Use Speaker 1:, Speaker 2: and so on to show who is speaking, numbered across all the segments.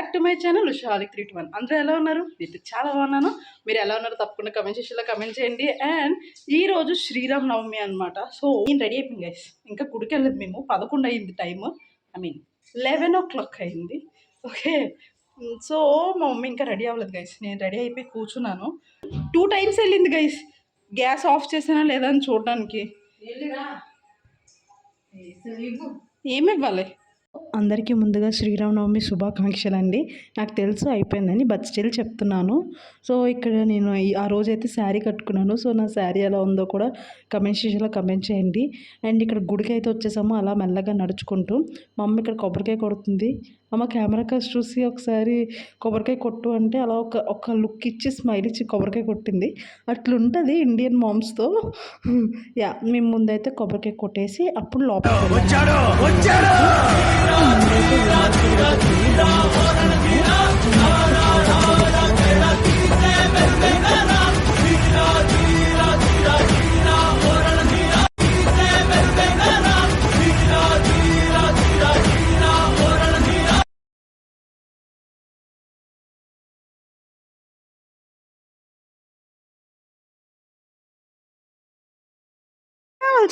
Speaker 1: Back to my channel Ushalik 321. అందరూ ఎలా ఉన్నారు? నేను చాలా బాగున్నాను. మీరు ఎలా ఉన్నారు తప్పకుండా కమెంట్ సెక్షన్లో కమెంట్ చేయండి. అండ్ ఈరోజు శ్రీరామ్ నవమి అనమాట. సో నేను రెడీ అయిపోయింది గైస్. ఇంకా గుడికి వెళ్ళదు, మేము 11 అయింది టైము, ఐ మీన్ 11 o'clock అయింది. ఓకే, సో మా మమ్మీ ఇంకా రెడీ అవ్వలేదు గైస్. నేను రెడీ అయిపోయి కూర్చున్నాను. 2 times వెళ్ళింది గైస్, గ్యాస్ ఆఫ్ చేసానా లేదా అని చూడడానికి. ఏమి ఇవ్వాలి? అందరికీ ముందుగా శ్రీరామనవమి శుభాకాంక్షలు అండి. నాకు తెలుసు అయిపోయిందని, బట్ స్టిల్ చెప్తున్నాను. సో ఇక్కడ నేను ఆ రోజైతే శారీ కట్టుకున్నాను. సో నా శారీ ఎలా ఉందో కూడా కమెంట్ సెక్షన్లో కమెంట్ చేయండి. అండ్ ఇక్కడ గుడికి అయితే వచ్చేసాము అలా మెల్లగా నడుచుకుంటూ. మా అమ్మ ఇక్కడ కొబ్బరికాయ కొడుతుంది. అమ్మ కెమెరా కాస్ట్ చూసి ఒకసారి కొబ్బరికాయ కొట్టు అంటే అలా ఒక లుక్ ఇచ్చి స్మైల్ ఇచ్చి కొబ్బరికాయ కొట్టింది. అట్లుంటుంది ఇండియన్ మామ్స్తో. యా, మేము ముందైతే కొబ్బరికాయ కొట్టేసి అప్పుడు లోపలికి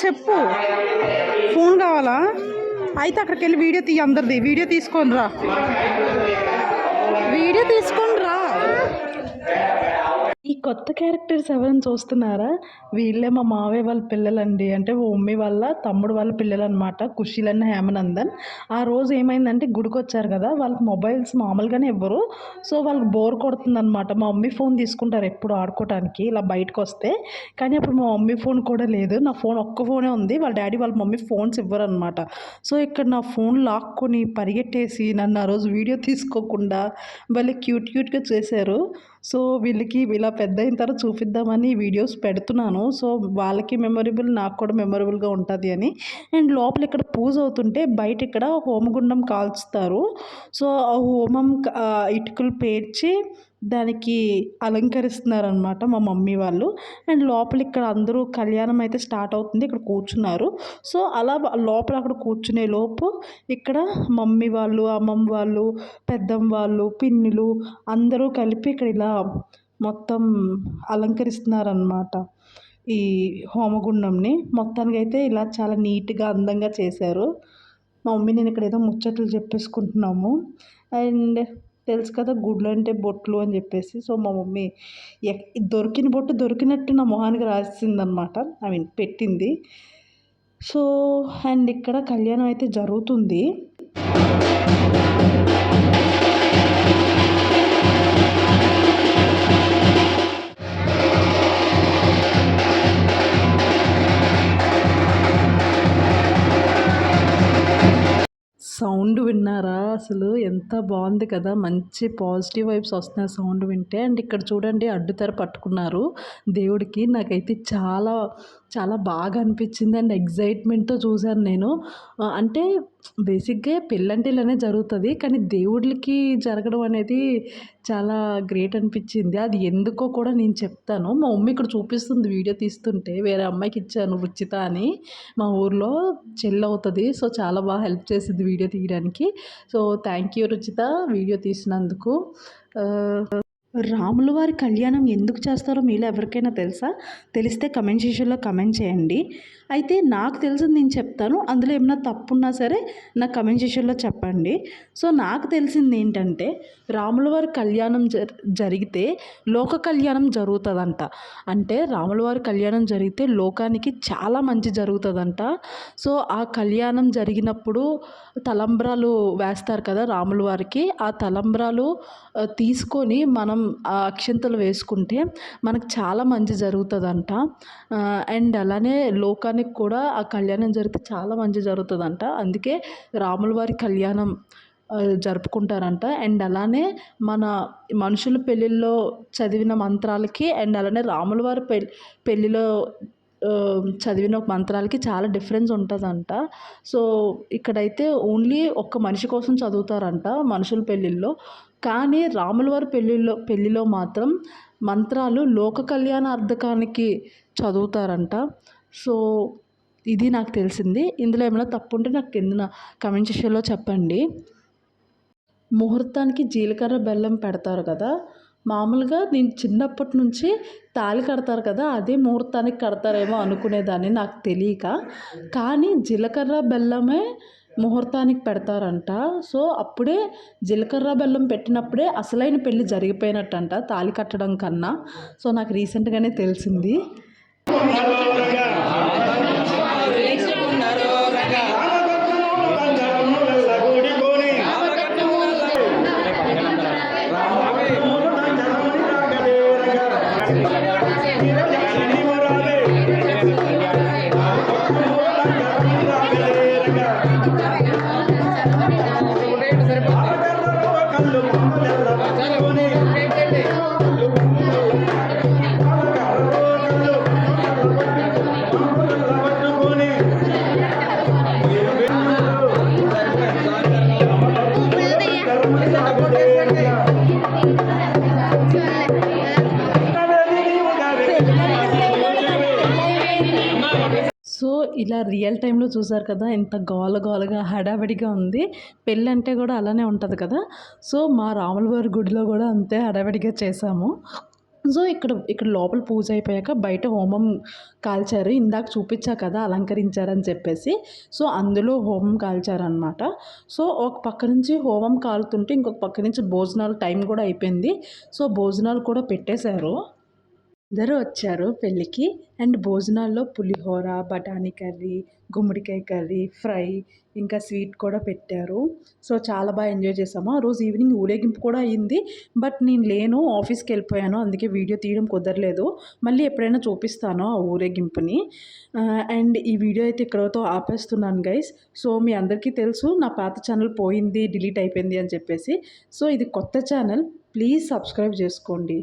Speaker 1: చెప్పు. ఫోన్ కావాలా? అయితే అక్కడికి వెళ్ళి వీడియో అందరిది వీడియో తీసుకొని రా. ఈ కొత్త క్యారెక్టర్స్ ఎవరైనా చూస్తున్నారా? వీళ్ళే మా మావయ్య వాళ్ళ పిల్లలండి. అంటే మమ్మీ వాళ్ళ తమ్ముడు వాళ్ళ పిల్లలు అనమాట, కుషిల్ అండ్ హేమనందన్. ఆ రోజు ఏమైందంటే గుడికి వచ్చారు కదా, వాళ్ళకి మొబైల్స్ మామూలుగానే ఇవ్వరు. సో వాళ్ళకి బోర్ కొడుతుందనమాట. మా మమ్మీ ఫోన్ తీసుకుంటారు ఎప్పుడు ఆడుకోవడానికి ఇలా బయటకు వస్తే. కానీ అప్పుడు మా మమ్మీ ఫోన్ కూడా లేదు, నా ఫోన్ ఒక్క ఫోనే ఉంది. వాళ్ళ డాడీ వాళ్ళ మమ్మీ ఫోన్స్ ఇవ్వరు అనమాట. సో ఇక్కడ నా ఫోన్ లాక్కొని పరిగెట్టేసి నన్ను ఆ రోజు వీడియో తీసుకోకుండా వాళ్ళు క్యూట్గా చేశారు. సో వీళ్ళకి ఇలా పెద్ద అయిన తర్వాత చూపిద్దామని వీడియోస్ పెడుతున్నాను. సో వాళ్ళకి మెమొరబుల్, నాకు కూడా మెమొరబుల్గా ఉంటుంది అని. అండ్ లోపల ఇక్కడ పూజ అవుతుంటే బయట ఇక్కడ హోమగుండం కాల్చుతారు. సో ఆ హోమం ఇటుకలు పేర్చి దానికి అలంకరిస్తున్నారనమాట మా మమ్మీ వాళ్ళు. అండ్ లోపల ఇక్కడ అందరూ కళ్యాణం అయితే స్టార్ట్ అవుతుంది, ఇక్కడ కూర్చున్నారు. సో అలా లోపల అక్కడ కూర్చునే లోపు ఇక్కడ మమ్మీ వాళ్ళు, అమ్మమ్మ వాళ్ళు, పెద్దమ్మ వాళ్ళు, పిన్నులు అందరూ కలిపి ఇక్కడ ఇలా మొత్తం అలంకరిస్తున్నారనమాట ఈ హోమగుండంని. మొత్తానికి అయితే ఇలా చాలా నీట్గా అందంగా చేశారు. మా మమ్మీ నేను ఇక్కడ ఏదో ముచ్చట్లు చెప్పేసుకుంటున్నాము. అండ్ తెలుసు కదా గుడ్లు అంటే బొట్లు అని చెప్పేసి. సో మా మమ్మీ దొరికిన బొట్టు దొరికినట్టు నా మొహానికి రాసిందనమాట, ఐ మీన్ పెట్టింది. సో అండ్ ఇక్కడ కళ్యాణం అయితే జరుగుతుంది. సౌండ్ విన్నారా? అసలు ఎంత బాగుంది కదా, మంచి పాజిటివ్ వైబ్స్ వస్తున్నాయి సౌండ్ వింటే. అండ్ ఇక్కడ చూడండి అడ్డుతెర పట్టుకున్నారు దేవుడికి. నాకైతే చాలా చాలా బాగా అనిపించింది అండ్ ఎగ్జైట్మెంట్తో చూశాను నేను. అంటే బేసిక్గా పెళ్ళంటే ఇలానే జరుగుతుంది, కానీ దేవుళ్ళకి జరగడం అనేది చాలా గ్రేట్ అనిపించింది. అది ఎందుకో కూడా నేను చెప్తాను. మా మమ్మీ ఇక్కడ చూపిస్తుంది వీడియో తీస్తుంటే. వేరే అమ్మాయికి ఇచ్చాను రుచిత అని, మా ఊర్లో చెల్లి అవుతుంది. సో చాలా బాగా హెల్ప్ చేసింది వీడియో తీయడానికి. So thank you Ruchita video తీసినందుకు. రాముల వారి కళ్యాణం ఎందుకు చేస్తారో మీలో ఎవరికైనా తెలుసా? తెలిస్తే కమెంట్ సెక్షన్లో కమెంట్ చేయండి. అయితే నాకు తెలిసింది నేను చెప్తాను, అందులో ఏమైనా తప్పున్నా సరే నాకు కమెంట్ సెక్షన్లో చెప్పండి. సో నాకు తెలిసింది ఏంటంటే రాముల వారి కళ్యాణం జరిగితే లోక కళ్యాణం జరుగుతుందంట. అంటే రాముల వారి కళ్యాణం జరిగితే లోకానికి చాలా మంచి జరుగుతుందంట. సో ఆ కళ్యాణం జరిగినప్పుడు తలంబ్రాలు వేస్తారు కదా రాముల వారికి. ఆ తలంబ్రాలు తీసుకొని మనం ఆ అక్షంతలు వేసుకుంటే మనకు చాలా మంచి జరుగుతుందంట. అండ్ అలానే లోకానికి కూడా ఆ కళ్యాణం జరిగితే చాలా మంచి జరుగుతుందంట. అందుకే రాముల వారి కళ్యాణం జరుపుకుంటారంట. అండ్ అలానే మన మనుషుల పెళ్ళిళ్ళలో చదివిన మంత్రాలకి అండ్ అలానే రాముల వారి పెళ్ళిలో చదివిన మంత్రాలకి చాలా డిఫరెన్స్ ఉంటుందంట. సో ఇక్కడైతే ఓన్లీ ఒక్క మనిషి కోసం చదువుతారంట మనుషుల పెళ్ళిళ్ళలో. కానీ రాముల వారి పెళ్ళిలో మాత్రం మంత్రాలు లోక కళ్యాణార్థకానికి చదువుతారంట. సో ఇది నాకు తెలిసింది. ఇందులో ఏమైనా తప్పు ఉంటే నాకు కింద కమెంట్ సెక్షన్లో చెప్పండి. ముహూర్తానికి జీలకర్ర బెల్లం పెడతారు కదా! మామూలుగా నేను చిన్నప్పటి నుంచి తాళి కడతారు కదా! అదే ముహూర్తానికి కడతారేమో అనుకునేదాన్ని నాకు తెలీక. కానీ జీలకర్ర బెల్లమే ముహూర్తానికి పెడతారంట. సో, అప్పుడే జీలకర్ర బెల్లం పెట్టినప్పుడే అసలైన పెళ్లి జరిగిపోయినట్టంట తాళి కట్టడం కన్నా. సో, నాకు రీసెంట్‌గానే తెలిసింది. సో, ఇలా రియల్ టైమ్‌లో చూసారు కదా! ఎంత గోల గోలగా, హడావిడిగా ఉంది. పెళ్ళంటే గూడా అలానే ఉంటది కదా! సో, మా రాములవారి గుడిలో గూడా అంతే హడావిడిగా చేశాము. సో, ఇక్కడ లోపల పూజ అయిపోయాక బయట హోమం కాల్చారు. ఇందాక చూపిచ్చా కదా! అలంకరించారని చెప్పేసి. సో, అందులో హోమం కాల్చారనమాట. సో, ఒక పక్క నుంచి హోమం కాలుతుంటే, ఇంకొక పక్క నుంచి భోజనాలు టైం గూడా అయిపోయింది. సో, భోజనాలు కూడా పెట్టేశారు. అందరూ వచ్చారు పెళ్ళికి. అండ్ భోజనాల్లో పులిహోర, బఠానీ కర్రీ, గుమ్మడికాయ కర్రీ, ఫ్రై, ఇంకా స్వీట్ కూడా పెట్టారు. సో, చాలా ఎంజాయ్ చేసాము. ఆ రోజు ఈవినింగ్ ఊరేగింపు కూడా అయింది. బట్ నేను లేను, ఆఫీస్‌కెళ్ళిపోయాను. అందుకే వీడియో తీయడం కుదరలేదు. మళ్ళీ ఎప్పుడైనా చూపిస్తాను ఆ ఊరేగింపుని. అండ్ ఈ వీడియో అయితే ఇక్కడితో ఆపేస్తున్నాను గైస్. సో, మీ అందరికీ తెలుసు నా పాత ఛానల్ పోయింది, డిలీట్ అయిపోయింది అని చెప్పేసి. సో, ఇది కొత్త ఛానల్. ప్లీజ్ సబ్స్క్రైబ్ చేసుకోండి.